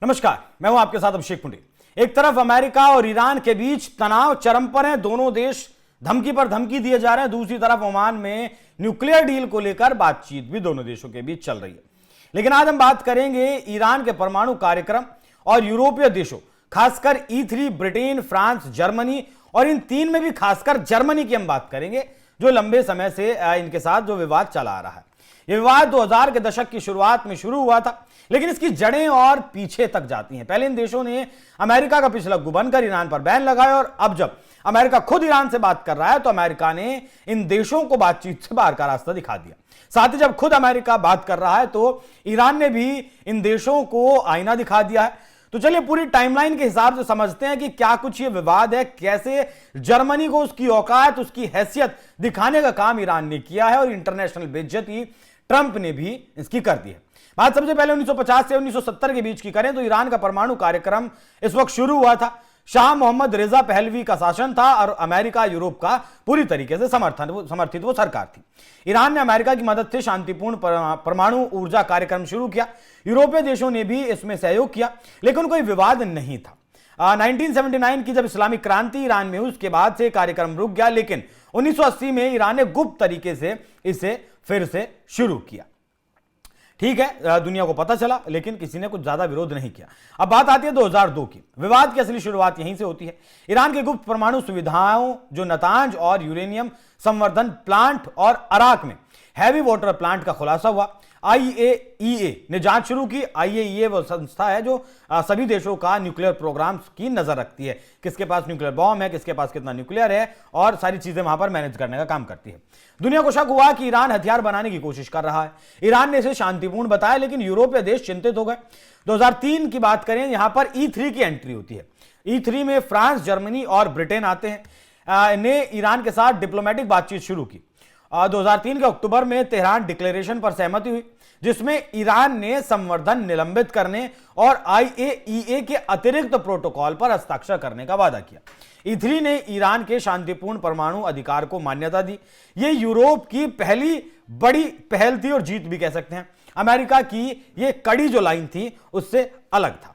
नमस्कार, मैं हूं आपके साथ अभिषेक पुंडे। एक तरफ अमेरिका और ईरान के बीच तनाव चरम पर है, दोनों देश धमकी पर धमकी दिए जा रहे हैं। दूसरी तरफ ओमान में न्यूक्लियर डील को लेकर बातचीत भी दोनों देशों के बीच चल रही है। लेकिन आज हम बात करेंगे ईरान के परमाणु कार्यक्रम और यूरोपीय देशों, खासकर E3, ब्रिटेन, फ्रांस, जर्मनी और इन तीन में भी खासकर जर्मनी की हम बात करेंगे, जो लंबे समय से इनके साथ जो विवाद चला आ रहा है। यह विवाद 2000 के दशक की शुरुआत में शुरू हुआ था, लेकिन इसकी जड़ें और पीछे तक जाती हैं। पहले इन देशों ने अमेरिका का पिछलग्गू बनकर ईरान पर बैन लगाया और अब जब अमेरिका खुद ईरान से बात कर रहा है तो अमेरिका ने इन देशों को बातचीत से बाहर का रास्ता दिखा दिया। साथ ही जब खुद अमेरिका बात कर रहा है तो ईरान ने भी इन देशों को आईना दिखा दिया है। तो चलिए पूरी टाइमलाइन के हिसाब से समझते हैं कि क्या कुछ ये विवाद है, कैसे जर्मनी को उसकी औकात, उसकी हैसियत दिखाने का काम ईरान ने किया है और इंटरनेशनल बेइज्जती ट्रंप ने भी इसकी कर दी है। बात सबसे पहले 1950 से 1970 के बीच की करें तो ईरान का परमाणु कार्यक्रम इस वक्त शुरू हुआ था। शाह मोहम्मद रेजा पहलवी का शासन था और अमेरिका यूरोप का पूरी तरीके से समर्थित वो सरकार थी। ईरान ने अमेरिका की मदद से शांतिपूर्ण परमाणु ऊर्जा कार्यक्रम शुरू किया। यूरोपीय देशों ने भी इसमें सहयोग किया, लेकिन कोई विवाद नहीं था। 1979 की जब इस्लामिक क्रांति ईरान में हुई, उसके बाद से कार्यक्रम रुक गया, लेकिन 1980 में ईरान ने गुप्त तरीके से इसे फिर से शुरू किया। ठीक है, दुनिया को पता चला, लेकिन किसी ने कुछ ज्यादा विरोध नहीं किया। अब बात आती है 2002 की। विवाद की असली शुरुआत यहीं से होती है। ईरान की गुप्त परमाणु सुविधाओं, जो नतांज और यूरेनियम संवर्धन प्लांट और अराक में हैवी वाटर प्लांट का खुलासा हुआ। IAEA ने जांच शुरू की। IAEA वो संस्था है जो सभी देशों का न्यूक्लियर प्रोग्राम्स की नजर रखती है, किसके पास न्यूक्लियर बॉम्ब है, किसके पास कितना न्यूक्लियर है, और सारी चीजें वहां पर मैनेज करने का काम करती है। दुनिया को शक हुआ कि ईरान हथियार बनाने की कोशिश कर रहा है। ईरान ने इसे शांतिपूर्ण बताया, लेकिन यूरोपीय देश चिंतित हो गए। 2003 की बात करें, यहां पर E3 की एंट्री होती है। E3 में फ्रांस, जर्मनी और ब्रिटेन आते हैं। ने ईरान के साथ डिप्लोमेटिक बातचीत शुरू की। 2003 के अक्टूबर में तेहरान डिक्लेरेशन पर सहमति हुई, जिसमें ईरान ने संवर्धन निलंबित करने और IAEA के अतिरिक्त प्रोटोकॉल पर हस्ताक्षर करने का वादा किया। E3 ने ईरान के शांतिपूर्ण परमाणु अधिकार को मान्यता दी। यह यूरोप की पहली बड़ी पहल थी और जीत भी कह सकते हैं। अमेरिका की यह कड़ी जो लाइन थी उससे अलग था।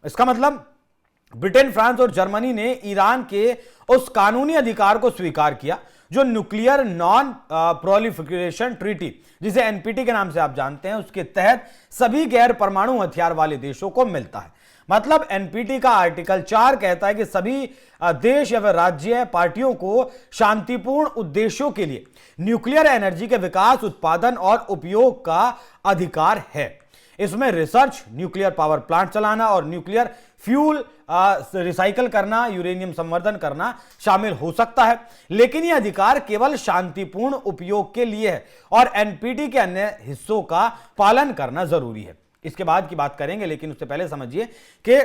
इसका मतलब ब्रिटेन, फ्रांस और जर्मनी ने ईरान के उस कानूनी अधिकार को स्वीकार किया जो न्यूक्लियर नॉन प्रोलिफरेशन ट्रीटी, जिसे NPT के नाम से आप जानते हैं, उसके तहत सभी गैर परमाणु हथियार वाले देशों को मिलता है। मतलब NPT का आर्टिकल 4 कहता है कि सभी देश या फिर राज्य पार्टियों को शांतिपूर्ण उद्देश्यों के लिए न्यूक्लियर एनर्जी के विकास, उत्पादन और उपयोग का अधिकार है। इसमें रिसर्च, न्यूक्लियर पावर प्लांट चलाना और न्यूक्लियर फ्यूल रिसाइकल करना, यूरेनियम संवर्धन करना शामिल हो सकता है, लेकिन यह अधिकार केवल शांतिपूर्ण उपयोग के लिए है और NPT के अन्य हिस्सों का पालन करना जरूरी है। इसके बाद की बात करेंगे, लेकिन उससे पहले समझिए कि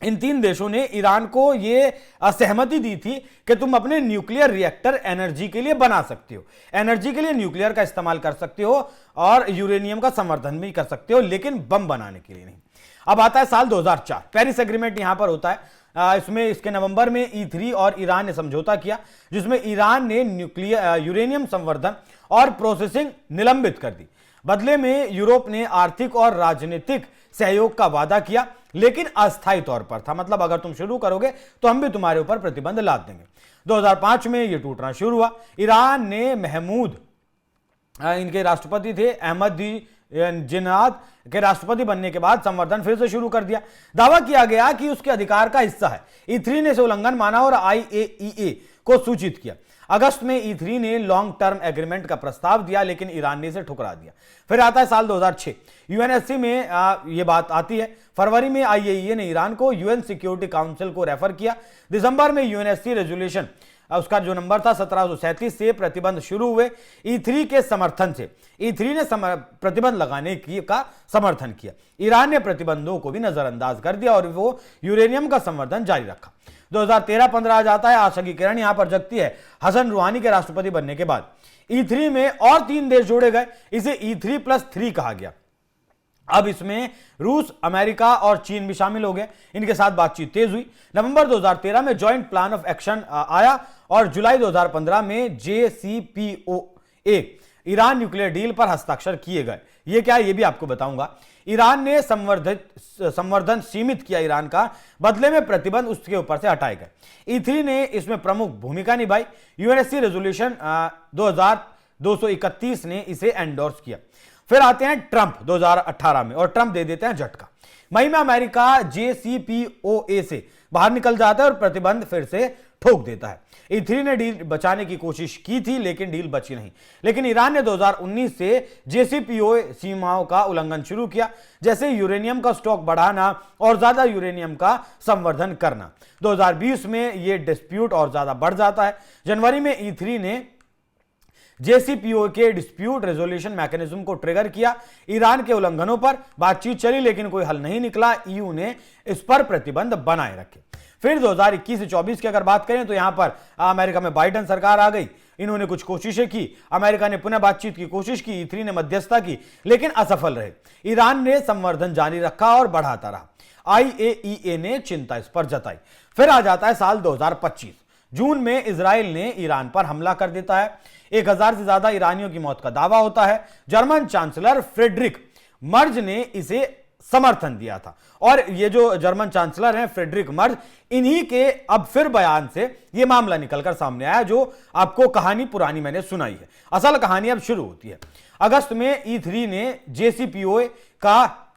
इन तीन देशों ने ईरान को यह सहमति दी थी कि तुम अपने न्यूक्लियर रिएक्टर एनर्जी के लिए बना सकते हो, एनर्जी के लिए न्यूक्लियर का इस्तेमाल कर सकते हो और यूरेनियम का संवर्धन भी कर सकते हो, लेकिन बम बनाने के लिए नहीं। अब आता है साल 2004। पेरिस एग्रीमेंट यहां पर होता है। इसमें इसके नवंबर में E3 और ईरान ने समझौता किया, जिसमें ईरान ने यूरेनियम संवर्धन और प्रोसेसिंग निलंबित कर दी। बदले में यूरोप ने आर्थिक और राजनीतिक सहयोग का वादा किया, लेकिन अस्थायी तौर पर था। मतलब अगर तुम शुरू करोगे तो हम भी तुम्हारे ऊपर प्रतिबंध लाद देंगे। 2005 में यह टूटना शुरू हुआ। ईरान ने महमूद, इनके राष्ट्रपति थे, अहमदीनेजाद के राष्ट्रपति बनने के बाद संवर्धन फिर से शुरू कर दिया। दावा किया गया कि उसके अधिकार का हिस्सा है। E3 ने इसे उल्लंघन माना और IAEA को सूचित किया। अगस्त में E3 ने लॉन्ग टर्म एग्रीमेंट का प्रस्ताव दिया, लेकिन ईरान ने इसे ठुकरा दिया। फिर आता है साल 2006। UNSC में यह बात आती है। फरवरी में IAEA ने ईरान को UN सिक्योरिटी काउंसिल को रेफर किया। दिसंबर में UNSC रेजोल्यूशन, उसका जो नंबर था 1737 से प्रतिबंध शुरू हुए। E3 के समर्थन से E3 ने प्रतिबंध लगाने का समर्थन किया। ईरान ने प्रतिबंधों को भी नजरअंदाज कर दिया और वो यूरेनियम का संवर्धन जारी रखा। 2013-15 आ जाता है। आशा की किरण यहां पर जगती है हसन रूहानी के राष्ट्रपति बनने के बाद। E3 में और 3 देश जोड़े गए। इसे E3+3 कहा गया। अब इसमें रूस, अमेरिका और चीन भी शामिल हो गए। इनके साथ बातचीत तेज हुई। नवंबर 2013 में जॉइंट प्लान ऑफ एक्शन आया और जुलाई 2015 में JCPOA एक, ईरान न्यूक्लियर डील पर हस्ताक्षर किए गए। ये क्या है ये भी आपको बताऊंगा। ईरान ने संवर्धन सीमित किया ईरान का, बदले में प्रतिबंध उसके ऊपर से हटाए गए। E3 ने इसमें प्रमुख भूमिका निभाई। यूएनएससी रेजोल्यूशन 2231 ने इसे एंडोर्स किया। फिर आते हैं ट्रंप 2018 में, और ट्रंप दे देते हैं झटका। मई में अमेरिका JCPOA से बाहर निकल जाता है और प्रतिबंध फिर से ठोक देता है। E3 ने डील बचाने की कोशिश की थी, लेकिन डील बची नहीं। लेकिन ईरान ने 2019 से JCPOA सीमाओं का उल्लंघन शुरू किया, जैसे यूरेनियम का स्टॉक बढ़ाना और ज्यादा यूरेनियम का संवर्धन करना। 2020 में यह डिस्प्यूट और ज्यादा बढ़ जाता है। जनवरी में E3 ने JCPOA के डिस्प्यूट रेजोल्यूशन मैकेनिज्म को ट्रिगर किया। ईरान के उल्लंघनों पर बातचीत चली, लेकिन कोई हल नहीं निकला। EU ने इस पर प्रतिबंध बनाए रखे। फिर 2021 से 24 की अगर बात करें तो यहां पर अमेरिका में बाइडेन सरकार आ गई। इन्होंने कुछ कोशिशें की, अमेरिका ने पुनः बातचीत की कोशिश की, E3 ने मध्यस्थता की, लेकिन असफल रहे। ईरान ने संवर्धन जारी रखा और बढ़ाता रहा। IAEA ने चिंता इस पर जताई। फिर आ जाता है साल 2025। जून में इजराइल ने ईरान पर हमला कर देता है। 1000 से ज्यादा ईरानियों की मौत का दावा होता है। जर्मन चांसलर फ्रेडरिक मर्ज ने इसे समर्थन दिया था, और ये जो जर्मन चांसलर हैं फ्रेडरिक मर्ज, इन्हीं के अब फिर बयान से ये मामला निकलकर सामने आया, जो आपको कहानी पुरानी मैंने सुनाई है। असल कहानी अब शुरू होती है। अगस्त में E3 ने JCPOA का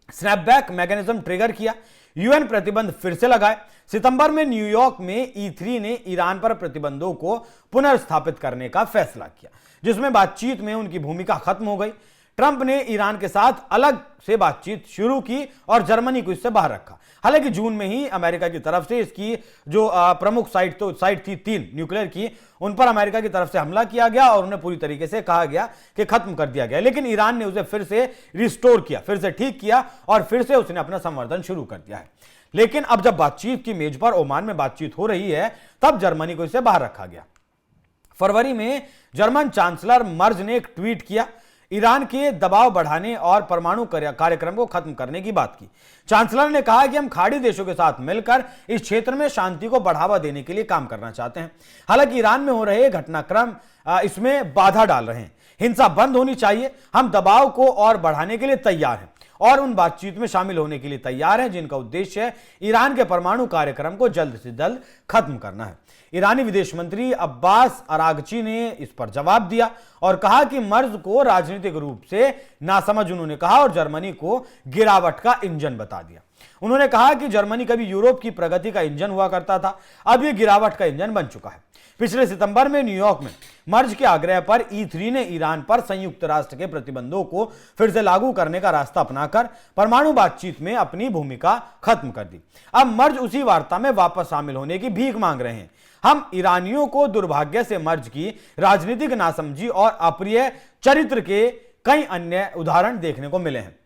स्नैपबैक मैकेनिज्म ट्रिगर किया। UN प्रतिबंध फिर से लगाए। सितंबर में न्यूयॉर्क में E3 ने ईरान पर प्रतिबंधों को पुनर्स्थापित करने का फैसला किया, जिसमें बातचीत में उनकी भूमिका खत्म हो गई। ट्रंप ने ईरान के साथ अलग से बातचीत शुरू की और जर्मनी को इससे बाहर रखा। हालांकि जून में ही अमेरिका की तरफ से इसकी जो प्रमुख साइट थी 3 न्यूक्लियर की, उन पर अमेरिका की तरफ से हमला किया गया और उन्हें पूरी तरीके से कहा गया कि खत्म कर दिया गया। लेकिन ईरान ने उसे फिर से रिस्टोर किया, फिर से ठीक किया, और फिर से उसने अपना संवर्धन शुरू कर दिया है। लेकिन अब जब बातचीत की मेज पर ओमान में बातचीत हो रही है, तब जर्मनी को इससे बाहर रखा गया। फरवरी में जर्मन चांसलर मर्ज ने एक ट्वीट किया, ईरान के दबाव बढ़ाने और परमाणु कार्यक्रम को खत्म करने की बात की। चांसलर ने कहा कि हम खाड़ी देशों के साथ मिलकर इस क्षेत्र में शांति को बढ़ावा देने के लिए काम करना चाहते हैं। हालांकि ईरान में हो रहे घटनाक्रम इसमें बाधा डाल रहे हैं। हिंसा बंद होनी चाहिए। हम दबाव को और बढ़ाने के लिए तैयार हैं और उन बातचीत में शामिल होने के लिए तैयार हैं जिनका उद्देश्य है ईरान के परमाणु कार्यक्रम को जल्द से जल्द खत्म करना है। ईरानी विदेश मंत्री अब्बास अरागची ने इस पर जवाब दिया और कहा कि मर्ज को राजनीतिक रूप से नासमझ उन्होंने कहा और जर्मनी को गिरावट का इंजन बता दिया। उन्होंने कहा कि जर्मनी कभी यूरोप की प्रगति का इंजन हुआ करता था, अब यह गिरावट का इंजन बन चुका है। पिछले सितंबर में न्यूयॉर्क में मर्ज के आग्रह पर E3 ने ईरान पर संयुक्त राष्ट्र के प्रतिबंधों को फिर से लागू करने का रास्ता अपनाकर परमाणु बातचीत में अपनी भूमिका खत्म कर दी। अब मर्ज उसी वार्ता में वापस शामिल होने की भीख मांग रहे हैं। हम ईरानियों को दुर्भाग्य से मर्ज की राजनीतिक नासमझी और अप्रिय चरित्र के कई अन्य उदाहरण देखने को मिले हैं।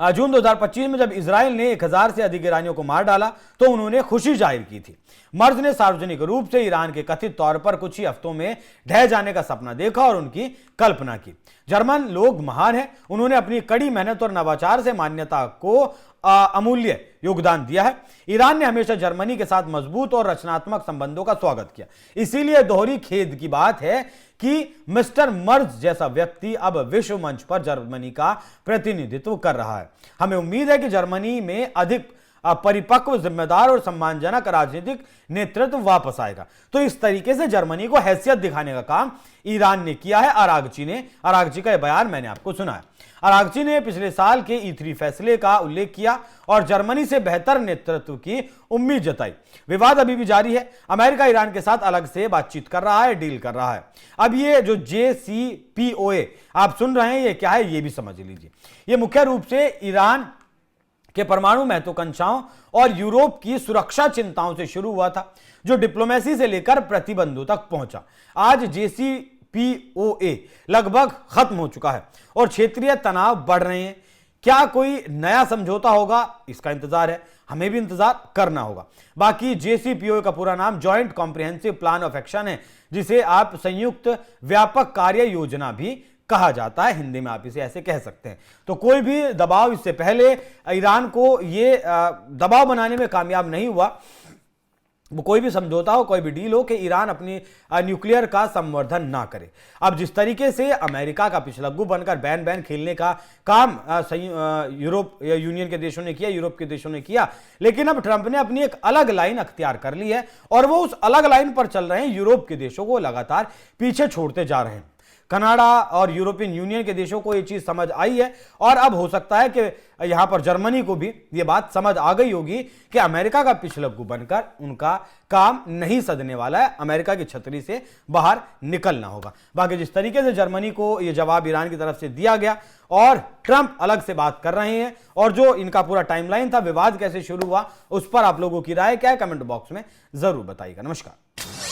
जून 2025 में जब इजराइल ने 1000 से अधिक ईरानियों को मार डाला तो उन्होंने खुशी जाहिर की थी। मर्ज ने सार्वजनिक रूप से ईरान के कथित तौर पर कुछ ही हफ्तों में ढह जाने का सपना देखा और उनकी कल्पना की। जर्मन लोग महान हैं, उन्होंने अपनी कड़ी मेहनत और नवाचार से मान्यता को अमूल्य योगदान दिया है। ईरान ने हमेशा जर्मनी के साथ मजबूत और रचनात्मक संबंधों का स्वागत किया। इसीलिए दोहरी खेद की बात है कि मिस्टर मर्ज जैसा व्यक्ति अब विश्व मंच पर जर्मनी का प्रतिनिधित्व कर रहा है। हमें उम्मीद है कि जर्मनी में अधिक परिपक्व, जिम्मेदार और सम्मानजनक राजनीतिक नेतृत्व वापस आएगा। तो इस तरीके से जर्मनी को हैसियत दिखाने का काम ईरान ने किया है। अरागची का यह बयान मैंने आपको सुनाया। अरागची ने पिछले साल के E3 फैसले का उल्लेख किया और जर्मनी से बेहतर नेतृत्व की उम्मीद जताई। विवाद अभी भी जारी है। अमेरिका ईरान के साथ अलग से बातचीत कर रहा है, डील कर रहा है। अब ये जो JCPOA आप सुन रहे हैं, ये क्या है ये भी समझ लीजिए। ये मुख्य रूप से ईरान के परमाणु महत्वाकांक्षाओं और यूरोप की सुरक्षा चिंताओं से शुरू हुआ था, जो डिप्लोमेसी से लेकर प्रतिबंधों तक पहुंचा। आज JCPOA लगभग खत्म हो चुका है और क्षेत्रीय तनाव बढ़ रहे हैं। क्या कोई नया समझौता होगा, इसका इंतजार है, हमें भी इंतजार करना होगा। बाकी JCPOA का पूरा नाम joint comprehensive plan of action है, जिसे आप संयुक्त व्यापक कार्य योजना भी कहा जाता है। हिंदी में आप इसे ऐसे कह सकते हैं। तो कोई भी दबाव इससे पहले ईरान को ये दबाव बनाने में कामयाब नहीं हुआ। वो कोई भी समझौता हो, कोई भी डील हो, कि ईरान अपनी न्यूक्लियर का संवर्धन ना करे। अब जिस तरीके से अमेरिका का पिछलग्गू बनकर बैन बैन खेलने का काम यूरोप यूनियन के देशों ने किया, यूरोप के देशों ने किया, लेकिन अब ट्रंप ने अपनी एक अलग लाइन अख्तियार कर ली है और वो उस अलग लाइन पर चल रहे हैं। यूरोप के देशों को लगातार पीछे छोड़ते जा रहे हैं। कनाडा और यूरोपियन यूनियन के देशों को यह चीज समझ आई है और अब हो सकता है कि यहां पर जर्मनी को भी यह बात समझ आ गई होगी कि अमेरिका का पिछलग्गू बनकर उनका काम नहीं सधने वाला है, अमेरिका की छतरी से बाहर निकलना होगा। बाकी जिस तरीके से जर्मनी को यह जवाब ईरान की तरफ से दिया गया और ट्रंप अलग से बात कर रहे हैं और जो इनका पूरा टाइमलाइन था, विवाद कैसे शुरू हुआ, उस पर आप लोगों की राय क्या है, कमेंट बॉक्स में जरूर बताइएगा। नमस्कार।